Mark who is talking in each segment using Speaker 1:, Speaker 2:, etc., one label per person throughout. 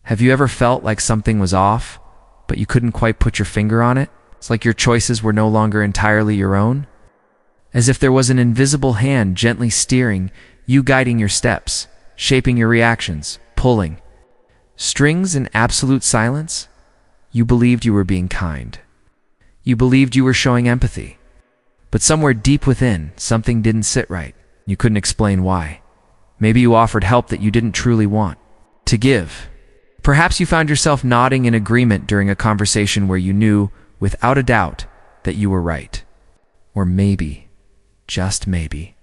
Speaker 1: Have you ever felt like something was off, but you couldn't quite put your finger on it? It's like your choices were no longer entirely your own? As if there was an invisible hand gently steering you, guiding your steps, shaping your reactions, pulling strings in absolute silence? You believed you were being kind. You believed you were showing empathy. But somewhere deep within, something didn't sit right. You couldn't explain why. Maybe you offered help that you didn't truly want to give. Perhaps you found yourself nodding in agreement during a conversation where you knew, without a doubt, that you were right. Or maybe, just maybe,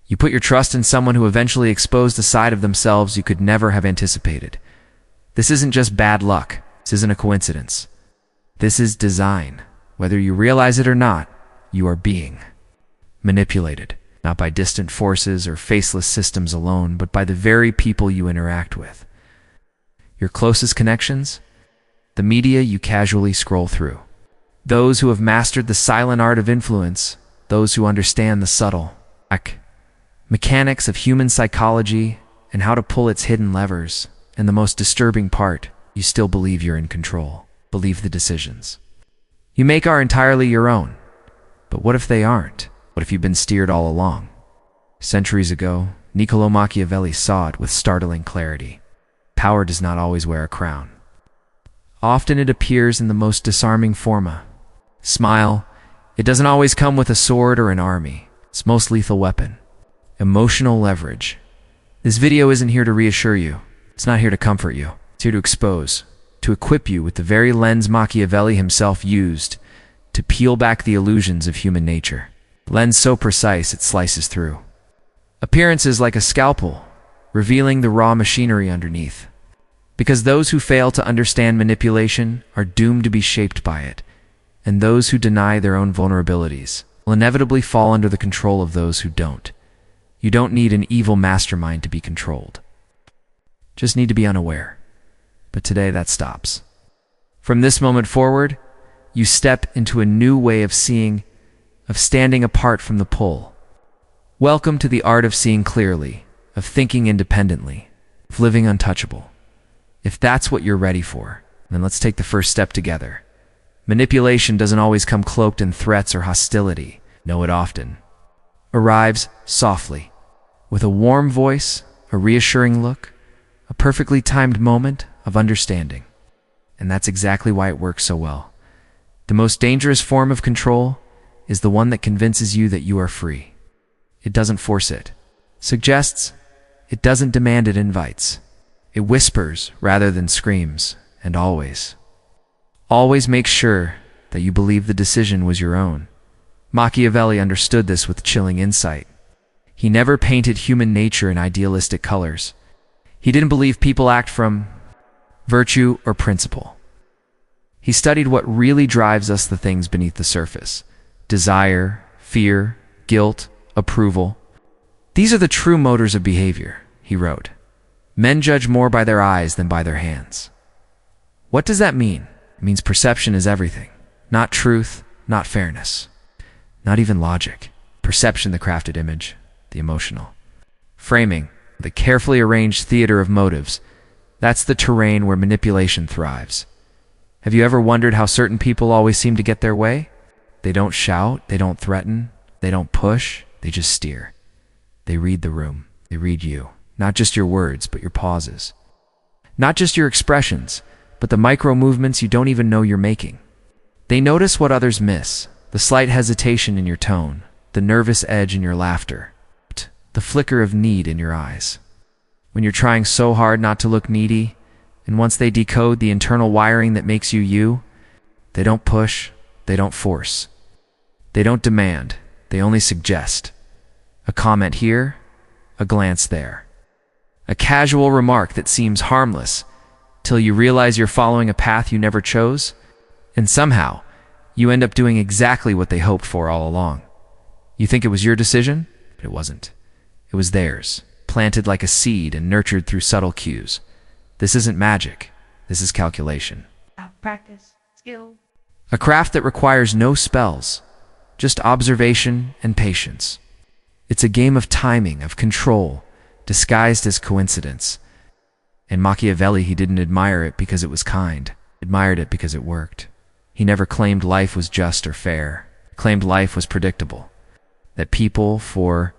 Speaker 1: you put your trust in someone who eventually exposed a side of themselves you could never have anticipated. This isn't just bad luck. This isn't a coincidence. This is design. Whether you realize it or not, you are being manipulated, not by distant forces or faceless systems alone, but by the very people you interact with. Your closest connections, the media you casually scroll through, those who have mastered the silent art of influence, those who understand the subtle mechanics of human psychology and how to pull its hidden levers. And the most disturbing part, you still believe you're in control, believe the decisions you make are entirely your own. But what if they aren't? What if you've been steered all along? Centuries ago, Niccolo Machiavelli saw it with startling clarity. Power does not always wear a crown. Often it appears in the most disarming forma. Smile. It doesn't always come with a sword or an army. Its most lethal weapon. Emotional leverage. This video isn't here to reassure you. It's not here to comfort you. It's here to expose, to equip you with the very lens Machiavelli himself used to peel back the illusions of human nature. Lens so precise it slices through. Appearances like a scalpel, revealing the raw machinery underneath. Because those who fail to understand manipulation are doomed to be shaped by it, and those who deny their own vulnerabilities will inevitably fall under the control of those who don't. You don't need an evil mastermind to be controlled. Just need to be unaware. But today that stops. From this moment forward, you step into a new way of seeing, of standing apart from the pull. Welcome to the art of seeing clearly, of thinking independently, of living untouchable. If that's what you're ready for, then let's take the first step together. Manipulation doesn't always come cloaked in threats or hostility. No, it often arrives softly, with a warm voice, a reassuring look, a perfectly timed moment of understanding. And that's exactly why it works so well. The most dangerous form of control is the one that convinces you that you are free. It doesn't force it, suggests, it doesn't demand, it invites. It whispers rather than screams, and always makes sure that you believe the decision was your own. Machiavelli understood this with chilling insight. He never painted human nature in idealistic colors. He didn't believe people act from virtue or principle. He studied what really drives us, the things beneath the surface. Desire, fear, guilt, approval. These are the true motors of behavior, he wrote. Men judge more by their eyes than by their hands. What does that mean? It means perception is everything. Not truth, not fairness, not even logic. Perception, the crafted image, the emotional. Framing, the carefully arranged theater of motives. That's the terrain where manipulation thrives. Have you ever wondered how certain people always seem to get their way? They don't shout, they don't threaten, they don't push, they just steer. They read the room, they read you. Not just your words, but your pauses. Not just your expressions, but the micro movements you don't even know you're making. They notice what others miss, the slight hesitation in your tone, the nervous edge in your laughter, the flicker of need in your eyes. When you're trying so hard not to look needy, and once they decode the internal wiring that makes you you, they don't push, they don't force. They don't demand, they only suggest. A comment here, a glance there. A casual remark that seems harmless, till you realize you're following a path you never chose, and somehow, you end up doing exactly what they hoped for all along. You think it was your decision, but it wasn't. It was theirs, planted like a seed and nurtured through subtle cues. This isn't magic. This is calculation.
Speaker 2: Practice, skill.
Speaker 1: A craft that requires no spells, just observation and patience. It's a game of timing, of control, disguised as coincidence. And Machiavelli, he didn't admire it because it was kind, admired it because it worked. He never claimed life was just or fair, claimed life was predictable, that people, for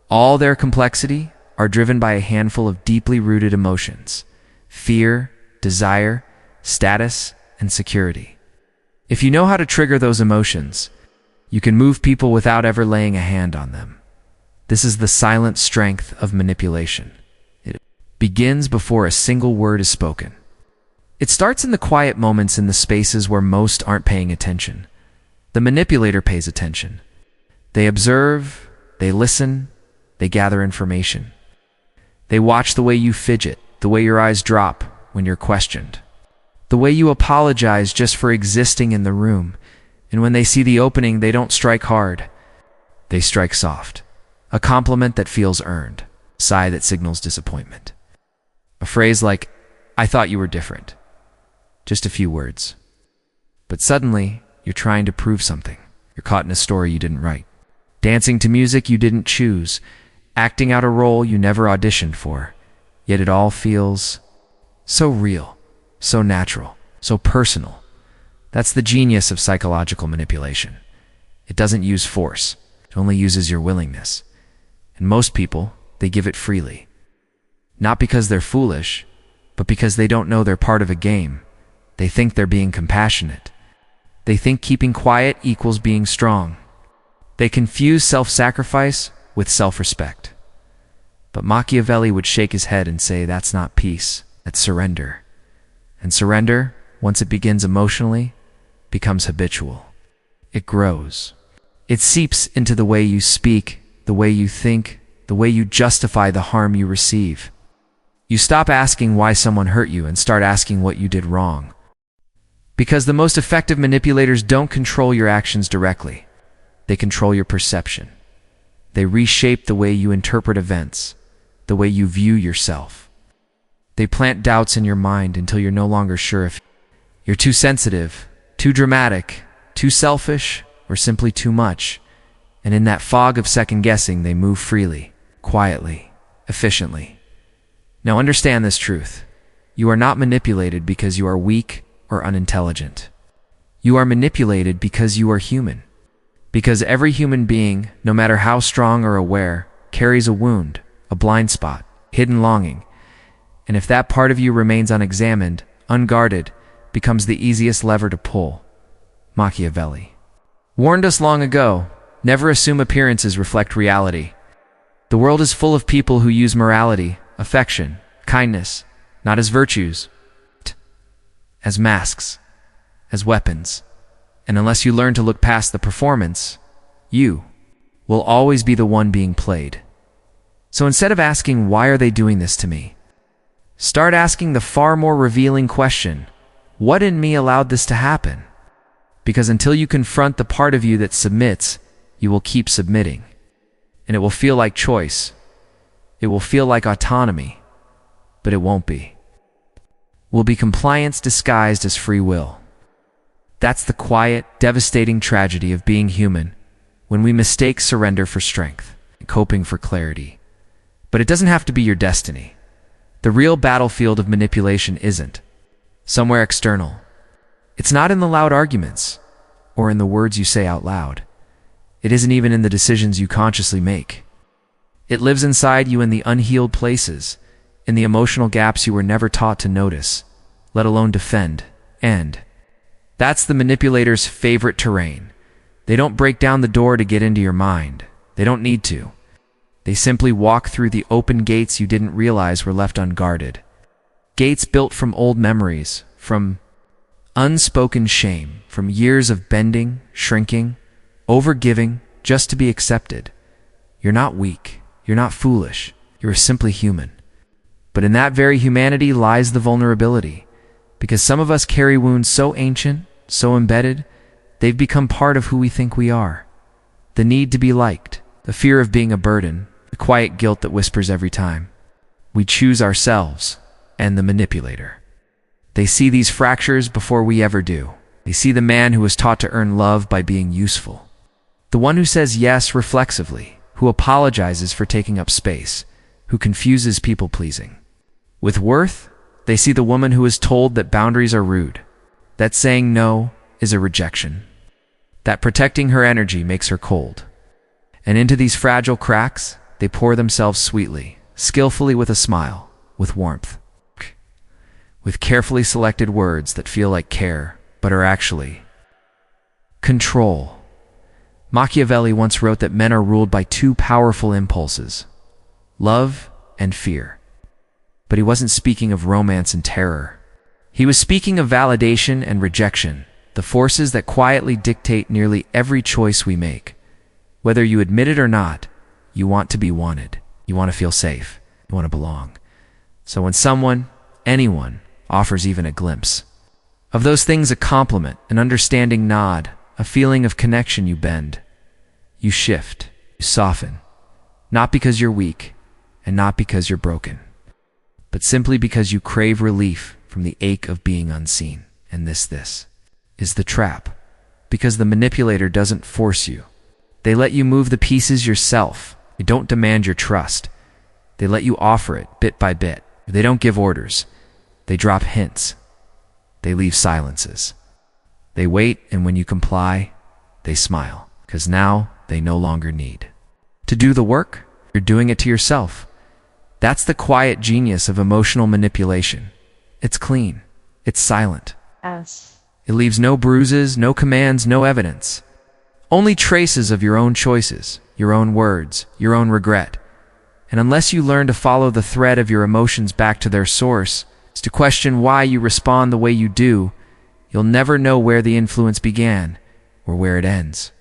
Speaker 1: all their complexity, are driven by a handful of deeply rooted emotions: fear, desire, status, and security. If you know how to trigger those emotions, you can move people without ever laying a hand on them. This is the silent strength of manipulation. It begins before a single word is spoken. It starts in the quiet moments, in the spaces where most aren't paying attention. The manipulator pays attention. They observe, they listen, they gather information. They watch the way you fidget, the way your eyes drop when you're questioned, the way you apologize just for existing in the room. And when they see the opening, they don't strike hard. They strike soft. A compliment that feels earned, a sigh that signals disappointment. A phrase like, "I thought you were different." Just a few words. But suddenly, you're trying to prove something. You're caught in a story you didn't write, dancing to music you didn't choose, acting out a role you never auditioned for. Yet it all feels so real, so natural, so personal. That's the genius of psychological manipulation. It doesn't use force. It only uses your willingness. And most people, they give it freely. Not because they're foolish, but because they don't know they're part of a game. They think they're being compassionate. They think keeping quiet equals being strong. They confuse self-sacrifice with self-respect. But Machiavelli would shake his head and say, that's not peace, that's surrender. And surrender, once it begins emotionally, becomes habitual. It grows. It seeps into the way you speak, the way you think, the way you justify the harm you receive. You stop asking why someone hurt you and start asking what you did wrong. Because the most effective manipulators don't control your actions directly. They control your perception. They reshape the way you interpret events, the way you view yourself. They plant doubts in your mind until you're no longer sure if you're too sensitive, too dramatic, too selfish, or simply too much. And in that fog of second-guessing, they move freely, quietly, efficiently. Now understand this truth. You are not manipulated because you are weak or unintelligent. You are manipulated because you are human. Because every human being, no matter how strong or aware, carries a wound, a blind spot, hidden longing. And if that part of you remains unexamined, unguarded, becomes the easiest lever to pull. Machiavelli warned us long ago, never assume appearances reflect reality. The world is full of people who use morality, affection, kindness, not as virtues, as masks, as weapons. And unless you learn to look past the performance, you will always be the one being played. So instead of asking, why are they doing this to me? Start asking the far more revealing question, what in me allowed this to happen? Because until you confront the part of you that submits, you will keep submitting. And it will feel like choice. It will feel like autonomy, but it won't be. Will be compliance disguised as free will. That's the quiet, devastating tragedy of being human, when we mistake surrender for strength, coping for clarity. But it doesn't have to be your destiny. The real battlefield of manipulation isn't somewhere external. It's not in the loud arguments or in the words you say out loud. It isn't even in the decisions you consciously make. It lives inside you in the unhealed places, in the emotional gaps you were never taught to notice, let alone defend. And that's the manipulator's favorite terrain. They don't break down the door to get into your mind. They don't need to. They simply walk through the open gates you didn't realize were left unguarded. Gates built from old memories, from unspoken shame, from years of bending, shrinking, overgiving just to be accepted. You're not weak. You're not foolish. You're simply human. But in that very humanity lies the vulnerability. Because some of us carry wounds so ancient, so embedded, they've become part of who we think we are. The need to be liked, the fear of being a burden, the quiet guilt that whispers every time we choose ourselves and the manipulator. They see these fractures before we ever do. They see the man who was taught to earn love by being useful. The one who says yes reflexively, who apologizes for taking up space, who confuses people-pleasing with worth, They see the woman who is told that boundaries are rude, that saying no is a rejection, that protecting her energy makes her cold. And into these fragile cracks, they pour themselves sweetly, skillfully with a smile, with warmth, with carefully selected words that feel like care, but are actually control. Machiavelli once wrote that men are ruled by two powerful impulses, love and fear. But he wasn't speaking of romance and terror. He was speaking of validation and rejection, the forces that quietly dictate nearly every choice we make. Whether you admit it or not, you want to be wanted. You want to feel safe. You want to belong. So when someone, anyone, offers even a glimpse of those things, a compliment, an understanding nod, a feeling of connection, you bend. You shift. You soften. Not because you're weak, and not because you're broken, but simply because you crave relief from the ache of being unseen. And this is the trap. Because the manipulator doesn't force you. They let you move the pieces yourself. They don't demand your trust. They let you offer it bit by bit. They don't give orders. They drop hints. They leave silences. They wait, and when you comply, they smile. Because now they no longer need to do the work. You're doing it to yourself. That's the quiet genius of emotional manipulation. It's clean. It's silent.
Speaker 2: Yes.
Speaker 1: It leaves no bruises, no commands, no evidence. Only traces of your own choices, your own words, your own regret. And unless you learn to follow the thread of your emotions back to their source, to question why you respond the way you do, you'll never know where the influence began or where it ends.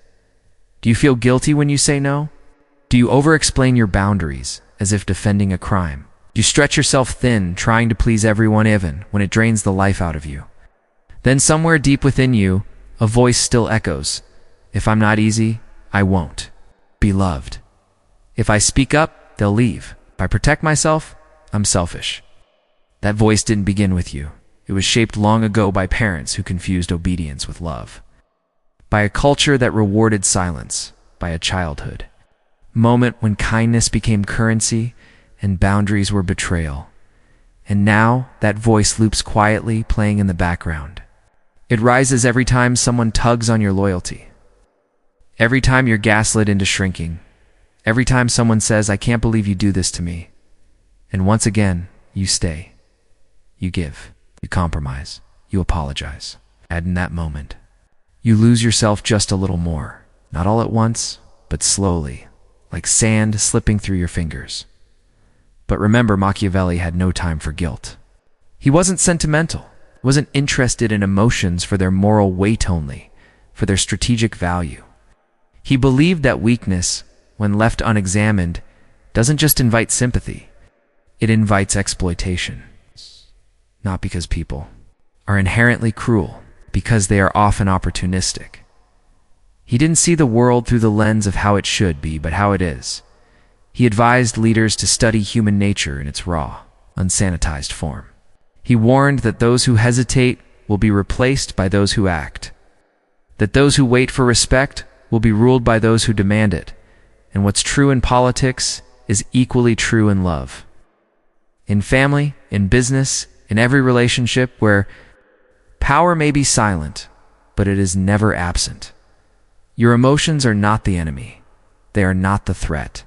Speaker 1: Do you feel guilty when you say no? Do you over-explain your boundaries as if defending a crime? Do you stretch yourself thin, trying to please everyone even when it drains the life out of you? Then somewhere deep within you, a voice still echoes, "If I'm not easy, I won't be loved. If I speak up, they'll leave. If I protect myself, I'm selfish." That voice didn't begin with you. It was shaped long ago by parents who confused obedience with love, by a culture that rewarded silence, by a childhood moment when kindness became currency and boundaries were betrayal. And now that voice loops quietly, playing in the background. It rises every time someone tugs on your loyalty, every time you're gaslit into shrinking, every time someone says, "I can't believe you do this to me." And once again, you stay. You give. You compromise. You apologize. And in that moment, you lose yourself just a little more. Not all at once, but slowly, like sand slipping through your fingers. But remember, Machiavelli had no time for guilt. He wasn't sentimental. He wasn't interested in emotions for their moral weight only, for their strategic value. He believed that weakness, when left unexamined, doesn't just invite sympathy. It invites exploitation. Not because people are inherently cruel, because they are often opportunistic. He didn't see the world through the lens of how it should be, but how it is. He advised leaders to study human nature in its raw, unsanitized form. He warned that those who hesitate will be replaced by those who act, that those who wait for respect will be ruled by those who demand it, and what's true in politics is equally true in love. In family, in business, in every relationship where power may be silent, but it is never absent. Your emotions are not the enemy. They are not the threat.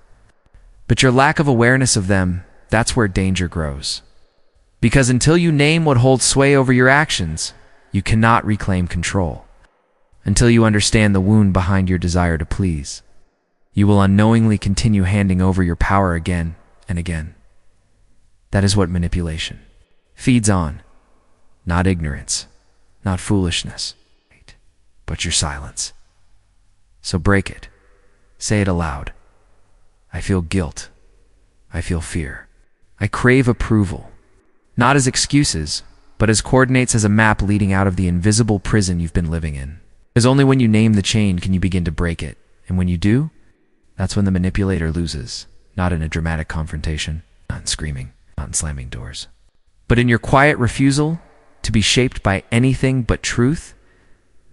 Speaker 1: But your lack of awareness of them, that's where danger grows. Because until you name what holds sway over your actions, you cannot reclaim control. Until you understand the wound behind your desire to please, you will unknowingly continue handing over your power again and again. That is what manipulation feeds on. Not ignorance, not foolishness, but your silence. So break it. Say it aloud. I feel guilt. I feel fear. I crave approval. Not as excuses, but as coordinates, as a map leading out of the invisible prison you've been living in. Because only when you name the chain can you begin to break it. And when you do, that's when the manipulator loses. Not in a dramatic confrontation, not in screaming, not in slamming doors, but in your quiet refusal to be shaped by anything but truth.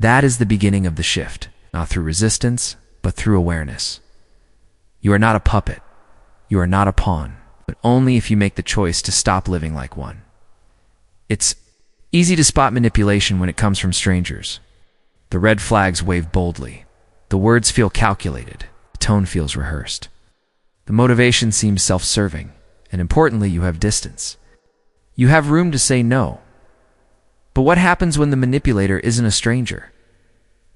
Speaker 1: That is the beginning of the shift, not through resistance, but through awareness. You are not a puppet. You are not a pawn, but only if you make the choice to stop living like one. It's easy to spot manipulation when it comes from strangers. The red flags wave boldly. The words feel calculated. The tone feels rehearsed. The motivation seems self-serving. And importantly, you have distance. You have room to say no. But what happens when the manipulator isn't a stranger?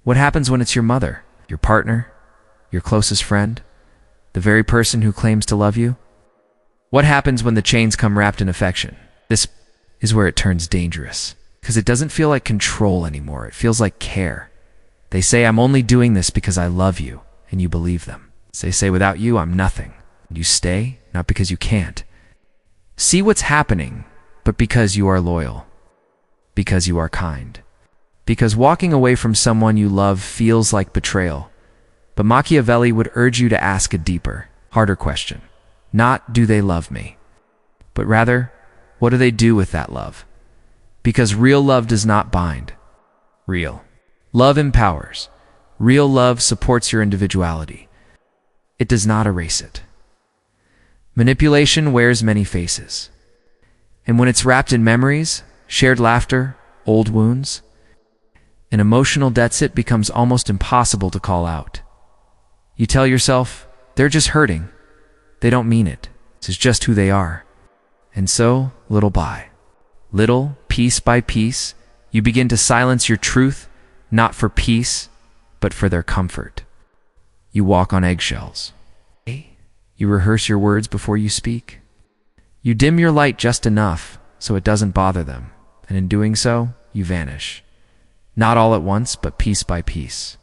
Speaker 1: What happens when it's your mother, your partner, your closest friend, the very person who claims to love you? What happens when the chains come wrapped in affection? This is where it turns dangerous, because it doesn't feel like control anymore. It feels like care. They say, I'm only doing this because I love you, and you believe them. They say, without you, I'm nothing. And you stay, not because you can't. See what's happening, but because you are loyal, because you are kind, because walking away from someone you love feels like betrayal. But Machiavelli would urge you to ask a deeper, harder question. Not, do they love me? But rather, what do they do with that love? Because real love does not bind. Real love empowers. Real love supports your individuality. It does not erase it. Manipulation wears many faces. And when it's wrapped in memories, shared laughter, old wounds, an emotional debt becomes almost impossible to call out. You tell yourself, they're just hurting. They don't mean it. This is just who they are. And so, little by little, piece by piece, you begin to silence your truth, not for peace, but for their comfort. You walk on eggshells. You rehearse your words before you speak. You dim your light just enough so it doesn't bother them, and in doing so, you vanish. Not all at once, but piece by piece.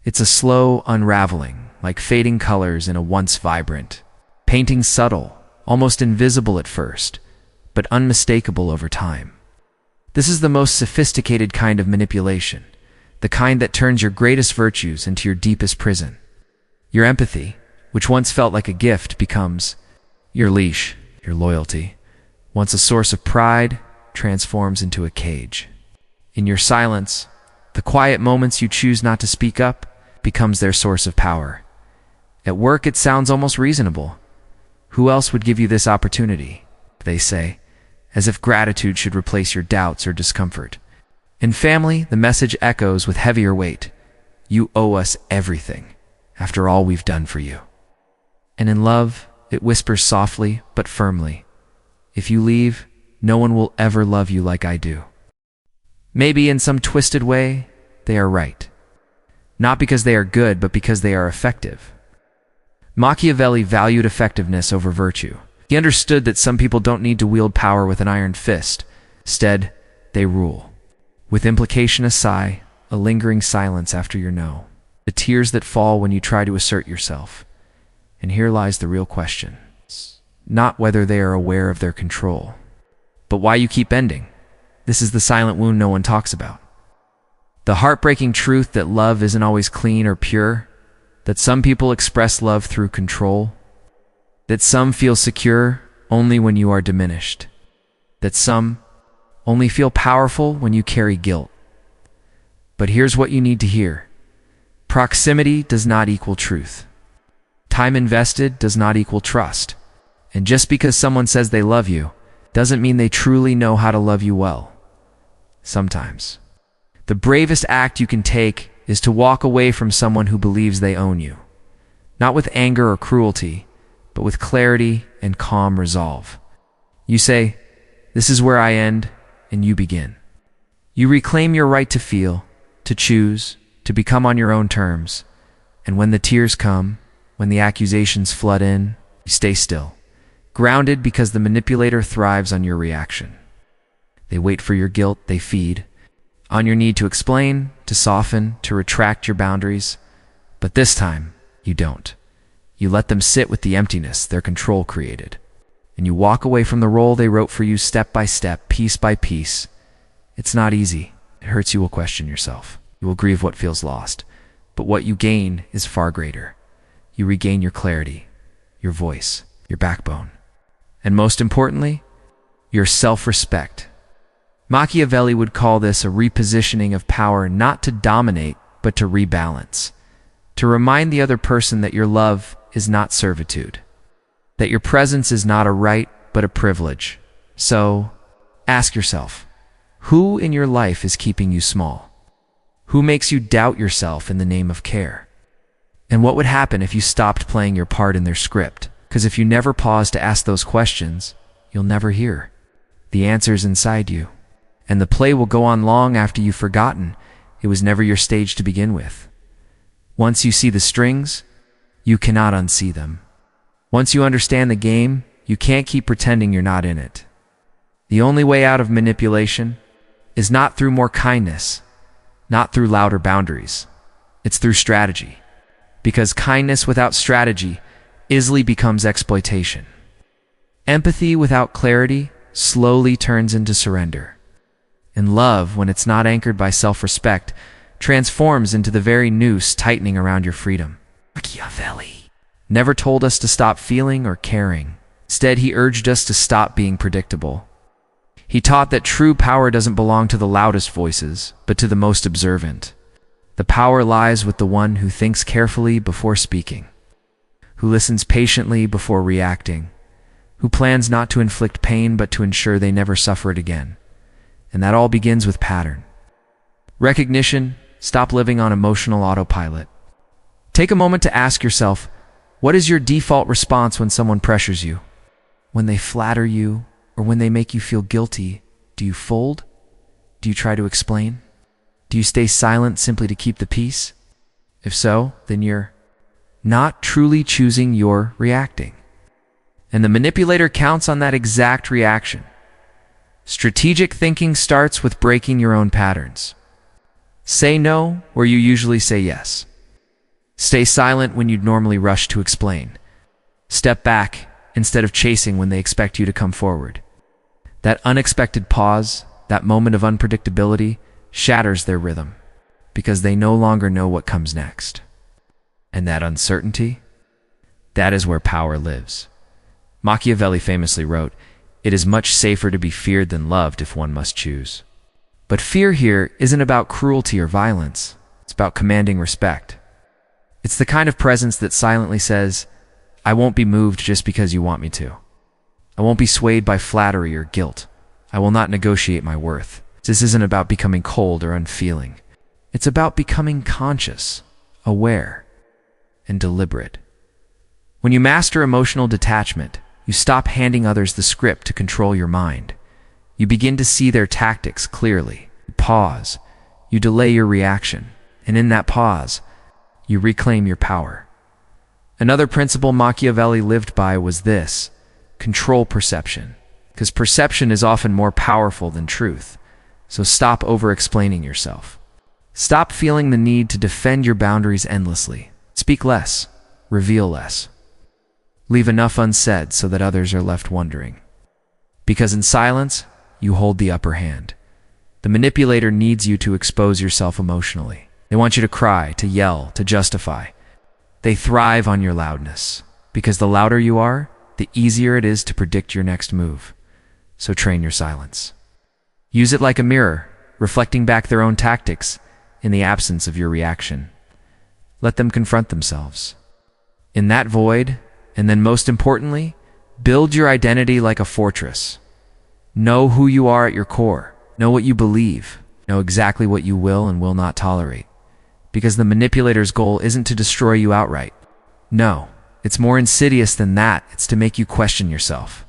Speaker 1: It's a slow unraveling, like fading colors in a once vibrant painting, subtle, almost invisible at first, but unmistakable over time. This is the most sophisticated kind of manipulation, the kind that turns your greatest virtues into your deepest prison. Your empathy, which once felt like a gift, becomes your leash. Your loyalty, once a source of pride, transforms into a cage. In your silence, the quiet moments you choose not to speak up becomes their source of power. At work, it sounds almost reasonable. Who else would give you this opportunity? They say, as if gratitude should replace your doubts or discomfort. In family, the message echoes with heavier weight. You owe us everything, after all we've done for you. And in love, it whispers softly but firmly. If you leave, no one will ever love you like I do. Maybe in some twisted way, they are right. Not because they are good, but because they are effective. Machiavelli valued effectiveness over virtue. He understood that some people don't need to wield power with an iron fist. Instead, they rule. With implication a sigh, a lingering silence after your no. The tears that fall when you try to assert yourself. And here lies the real question. Not whether they are aware of their control, but why you keep ending. This is the silent wound no one talks about. The heartbreaking truth that love isn't always clean or pure, that some people express love through control, that some feel secure only when you are diminished, that some only feel powerful when you carry guilt. But here's what you need to hear. Proximity does not equal truth. Time invested does not equal trust. And just because someone says they love you, doesn't mean they truly know how to love you well. Sometimes, the bravest act you can take is to walk away from someone who believes they own you. Not with anger or cruelty, but with clarity and calm resolve. You say, this is where I end, and you begin. You reclaim your right to feel, to choose, to become on your own terms. And when the tears come, when the accusations flood in, you stay still, grounded because the manipulator thrives on your reaction. They wait for your guilt, they feed on your need to explain, to soften, to retract your boundaries. But this time, you don't. You let them sit with the emptiness their control created. And you walk away from the role they wrote for you step by step, piece by piece. It's not easy. It hurts. You will question yourself. You will grieve what feels lost. But what you gain is far greater. You regain your clarity, your voice, your backbone. And most importantly, your self-respect. Machiavelli would call this a repositioning of power, not to dominate, but to rebalance. To remind the other person that your love is not servitude. That your presence is not a right, but a privilege. So, Ask yourself, who in your life is keeping you small? Who makes you doubt yourself in the name of care? And what would happen if you stopped playing your part in their script? Because if you never pause to ask those questions, you'll never hear. The answer's inside you. And the play will go on long after you've forgotten it was never your stage to begin with. Once you see the strings, you cannot unsee them. Once you understand the game, you can't keep pretending you're not in it. The only way out of manipulation is not through more kindness, not through louder boundaries. It's through strategy. Because kindness without strategy easily becomes exploitation. Empathy without clarity slowly turns into surrender. And love, when it's not anchored by self-respect, transforms into the very noose tightening around your freedom. Machiavelli never told us to stop feeling or caring. Instead, he urged us to stop being predictable. He taught that true power doesn't belong to the loudest voices, but to the most observant. The power lies with the one who thinks carefully before speaking, who listens patiently before reacting, who plans not to inflict pain but to ensure they never suffer it again. And that all begins with pattern. Recognition. Stop living on emotional autopilot. Take a moment to ask yourself, what is your default response when someone pressures you? When they flatter you, or when they make you feel guilty, do you fold? Do you try to explain? Do you stay silent simply to keep the peace? If so, then you're not truly choosing, you're reacting. And the manipulator counts on that exact reaction. Strategic thinking starts with breaking your own patterns. Say no where you usually say yes. Stay silent when you'd normally rush to explain. Step back instead of chasing when they expect you to come forward. That unexpected pause, that moment of unpredictability, shatters their rhythm because they no longer know what comes next. And that uncertainty, that is where power lives. Machiavelli famously wrote, "It is much safer to be feared than loved if one must choose." But fear here isn't about cruelty or violence. It's about commanding respect. It's the kind of presence that silently says, I won't be moved just because you want me to. I won't be swayed by flattery or guilt. I will not negotiate my worth. This isn't about becoming cold or unfeeling. It's about becoming conscious, aware, and deliberate. When you master emotional detachment, you stop handing others the script to control your mind. You begin to see their tactics clearly. You pause. You delay your reaction. And in that pause, you reclaim your power. Another principle Machiavelli lived by was this: control perception. Because perception is often more powerful than truth. So stop over-explaining yourself. Stop feeling the need to defend your boundaries endlessly. Speak less. Reveal less. Leave enough unsaid so that others are left wondering. Because in silence, you hold the upper hand. The manipulator needs you to expose yourself emotionally. They want you to cry, to yell, to justify. They thrive on your loudness. Because the louder you are, the easier it is to predict your next move. So train your silence. Use it like a mirror, reflecting back their own tactics in the absence of your reaction. Let them confront themselves. In that void, and then most importantly, build your identity like a fortress. Know who you are at your core. Know what you believe. Know exactly what you will and will not tolerate. Because the manipulator's goal isn't to destroy you outright. No, it's more insidious than that. It's to make you question yourself.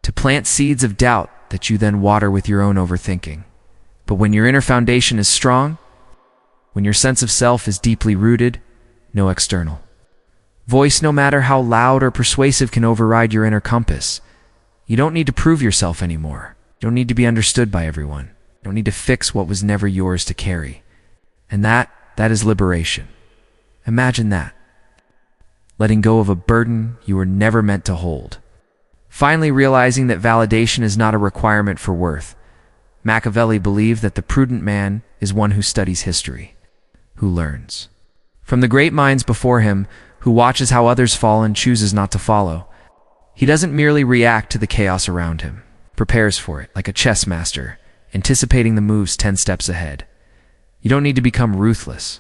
Speaker 1: To plant seeds of doubt that you then water with your own overthinking. But when your inner foundation is strong, when your sense of self is deeply rooted, no external voice, no matter how loud or persuasive, can override your inner compass. You don't need to prove yourself anymore. You don't need to be understood by everyone. You don't need to fix what was never yours to carry. And that is liberation. Imagine that. Letting go of a burden you were never meant to hold. Finally realizing that validation is not a requirement for worth. Machiavelli believed that the prudent man is one who studies history, who learns from the great minds before him, who watches how others fall and chooses not to follow. He doesn't merely react to the chaos around him, prepares for it like a chess master, anticipating the moves 10 steps ahead. You don't need to become ruthless.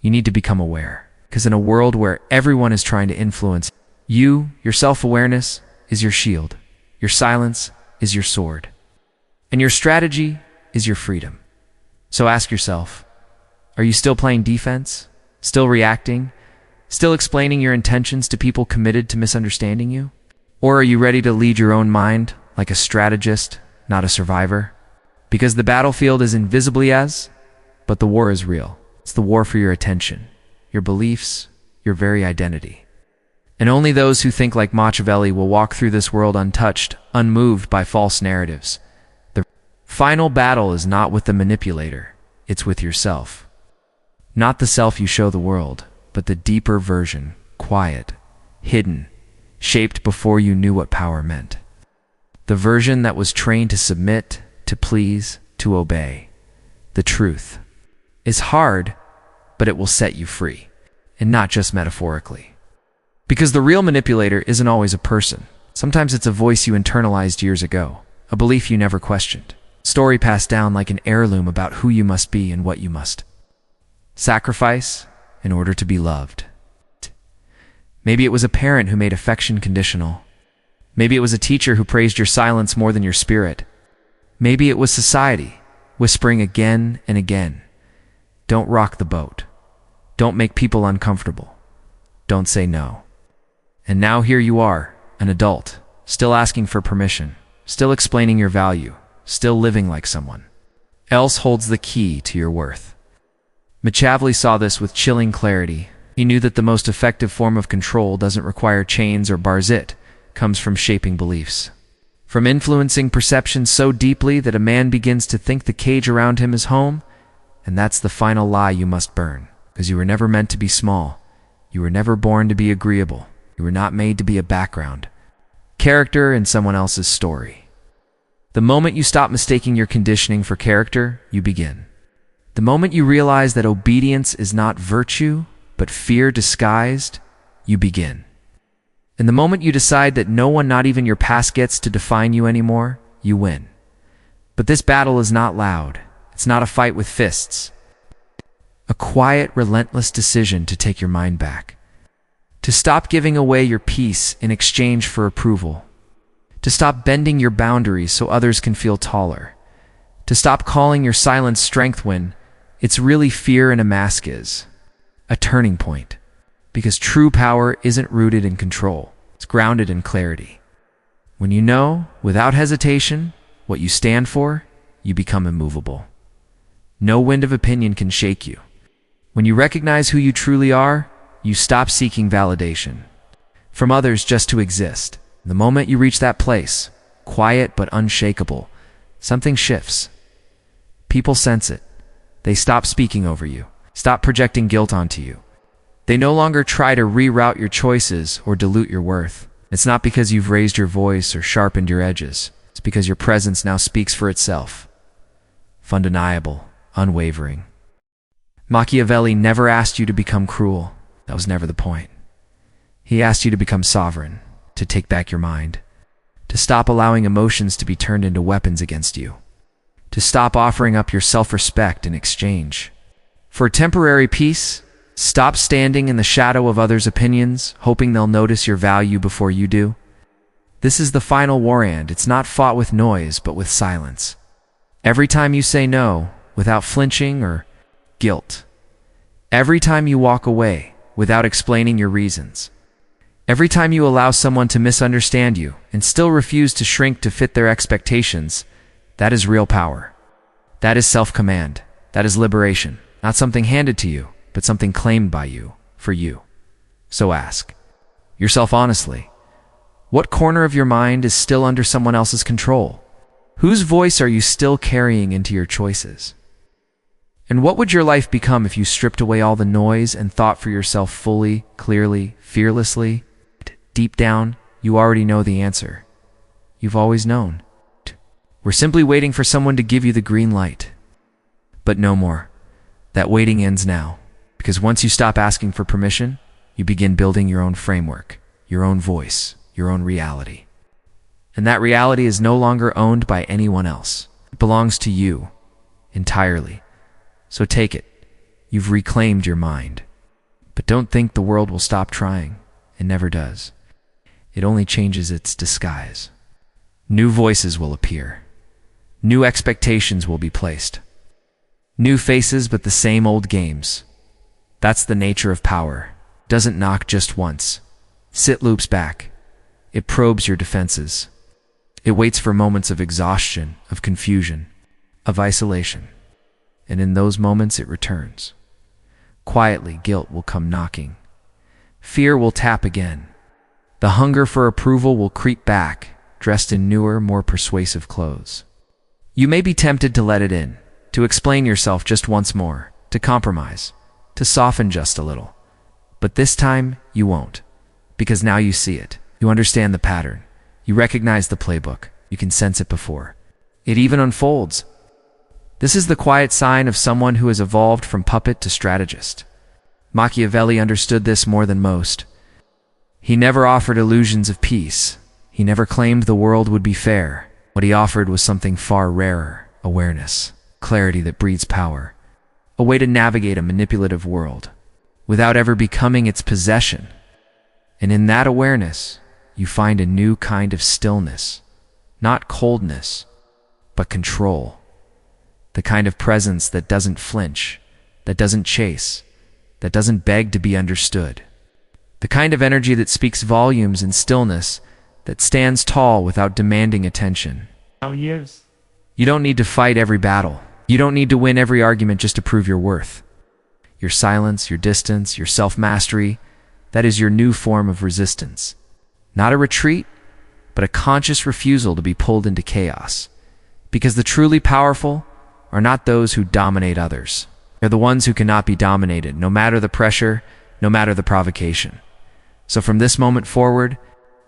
Speaker 1: You need to become aware. Because in a world where everyone is trying to influence you, your self-awareness is your shield. Your silence is your sword. And your strategy is your freedom. So ask yourself, are you still playing defense? Still reacting? Still explaining your intentions to people committed to misunderstanding you? Or are you ready to lead your own mind like a strategist, not a survivor? Because the battlefield is invisibly as, but the war is real. It's the war for your attention, your beliefs, your very identity. And only those who think like Machiavelli will walk through this world untouched, unmoved by false narratives. The final battle is not with the manipulator, it's with yourself. Not the self you show the world, but the deeper version, quiet, hidden, shaped before you knew what power meant. The version that was trained to submit, to please, to obey. The truth is hard, but it will set you free, and not just metaphorically. Because the real manipulator isn't always a person. Sometimes it's a voice you internalized years ago, a belief you never questioned, story passed down like an heirloom about who you must be and what you must sacrifice in order to be loved. Maybe it was a parent who made affection conditional. Maybe it was a teacher who praised your silence more than your spirit. Maybe it was society, whispering again and again, don't rock the boat. Don't make people uncomfortable. Don't say no. And now here you are, an adult, still asking for permission, still explaining your value, still living like someone else holds the key to your worth. Machiavelli saw this with chilling clarity. He knew that the most effective form of control doesn't require chains or bars. It comes from shaping beliefs, from influencing perception so deeply that a man begins to think the cage around him is home. And that's the final lie you must burn, because you were never meant to be small. You were never born to be agreeable. You were not made to be a background character in someone else's story. The moment you stop mistaking your conditioning for character, you begin. The moment you realize that obedience is not virtue, but fear disguised, you begin. And the moment you decide that no one, not even your past, gets to define you anymore, you win. But this battle is not loud. It's not a fight with fists. A quiet, relentless decision to take your mind back. To stop giving away your peace in exchange for approval. To stop bending your boundaries so others can feel taller. To stop calling your silence strength when it's really fear and a mask is. A turning point. Because true power isn't rooted in control. It's grounded in clarity. When you know, without hesitation, what you stand for, you become immovable. No wind of opinion can shake you. When you recognize who you truly are, you stop seeking validation from others just to exist. The moment you reach that place, quiet but unshakable, something shifts. People sense it. They stop speaking over you, stop projecting guilt onto you. They no longer try to reroute your choices or dilute your worth. It's not because you've raised your voice or sharpened your edges. It's because your presence now speaks for itself. Undeniable, unwavering. Machiavelli never asked you to become cruel. That was never the point. He asked you to become sovereign, to take back your mind, to stop allowing emotions to be turned into weapons against you, to stop offering up your self-respect in exchange for temporary peace. Stop standing in the shadow of others' opinions, hoping they'll notice your value before you do. This is the final war, and it's not fought with noise, but with silence. Every time you say no, without flinching or guilt. Every time you walk away, without explaining your reasons. Every time you allow someone to misunderstand you and still refuse to shrink to fit their expectations, that is real power. That is self-command. That is liberation. Not something handed to you, but something claimed by you, for you. So ask yourself honestly, what corner of your mind is still under someone else's control? Whose voice are you still carrying into your choices? And what would your life become if you stripped away all the noise and thought for yourself fully, clearly, fearlessly? Deep down, you already know the answer. You've always known. We're simply waiting for someone to give you the green light. But no more. That waiting ends now. Because once you stop asking for permission, you begin building your own framework, your own voice, your own reality. And that reality is no longer owned by anyone else. It belongs to you, entirely. So take it. You've reclaimed your mind. But don't think the world will stop trying. It never does. It only changes its disguise. New voices will appear. New expectations will be placed. New faces, but the same old games. That's the nature of power. Doesn't knock just once. It loops back. It probes your defenses. It waits for moments of exhaustion, of confusion, of isolation. And in those moments it returns. Quietly, guilt will come knocking. Fear will tap again. The hunger for approval will creep back, dressed in newer, more persuasive clothes. You may be tempted to let it in, to explain yourself just once more, to compromise, to soften just a little. But this time, you won't. Because now you see it. You understand the pattern. You recognize the playbook. You can sense it before it even unfolds. This is the quiet sign of someone who has evolved from puppet to strategist. Machiavelli understood this more than most. He never offered illusions of peace. He never claimed the world would be fair. What he offered was something far rarer: awareness, clarity that breeds power, a way to navigate a manipulative world without ever becoming its possession. And in that awareness, you find a new kind of stillness, not coldness, but control. The kind of presence that doesn't flinch, that doesn't chase, that doesn't beg to be understood. The kind of energy that speaks volumes in stillness, that stands tall without demanding attention.
Speaker 2: Years.
Speaker 1: You don't need to fight every battle. You don't need to win every argument just to prove your worth. Your silence, your distance, your self-mastery, that is your new form of resistance. Not a retreat, but a conscious refusal to be pulled into chaos. Because the truly powerful are not those who dominate others. They're the ones who cannot be dominated, no matter the pressure, no matter the provocation. So from this moment forward,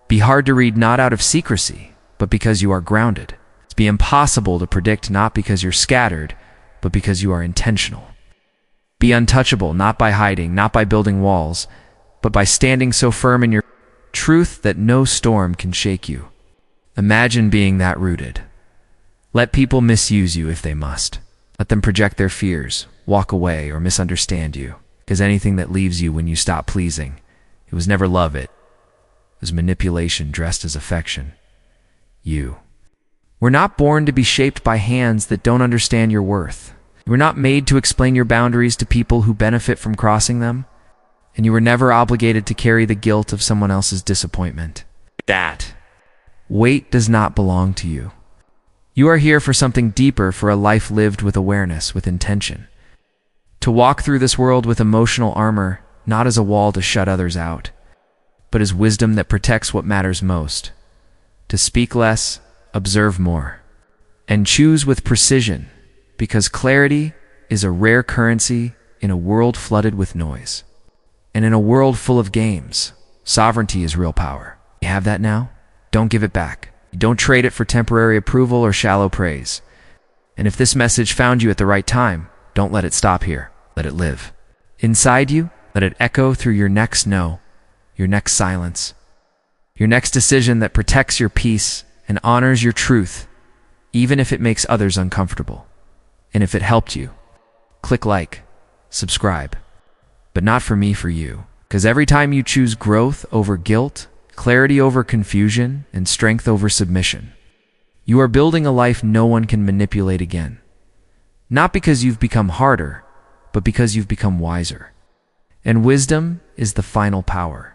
Speaker 1: be hard to read not out of secrecy, but because you are grounded. Be impossible to predict not because you're scattered, but because you are intentional. Be untouchable not by hiding, not by building walls, but by standing so firm in your truth that no storm can shake you. Imagine being that rooted. Let people misuse you if they must. Let them project their fears, walk away, or misunderstand you, because anything that leaves you when you stop pleasing, it was never love, it was manipulation dressed as affection. You were not born to be shaped by hands that don't understand your worth. You were not made to explain your boundaries to people who benefit from crossing them. And you were never obligated to carry the guilt of someone else's disappointment. That weight does not belong to you. You are here for something deeper, for a life lived with awareness, with intention. To walk through this world with emotional armor, not as a wall to shut others out, but as wisdom that protects what matters most. To speak less, observe more, and choose with precision, because clarity is a rare currency in a world flooded with noise. And in a world full of games, sovereignty is real power. You have that now? Don't give it back. Don't trade it for temporary approval or shallow praise. And if this message found you at the right time, don't let it stop here. Let it live. Inside you, let it echo through your next no, your next silence, your next decision that protects your peace and honors your truth, even if it makes others uncomfortable. And if it helped you, click like, subscribe. But not for me, for you. Because every time you choose growth over guilt, clarity over confusion, and strength over submission, you are building a life no one can manipulate again. Not because you've become harder, but because you've become wiser. And wisdom is the final power.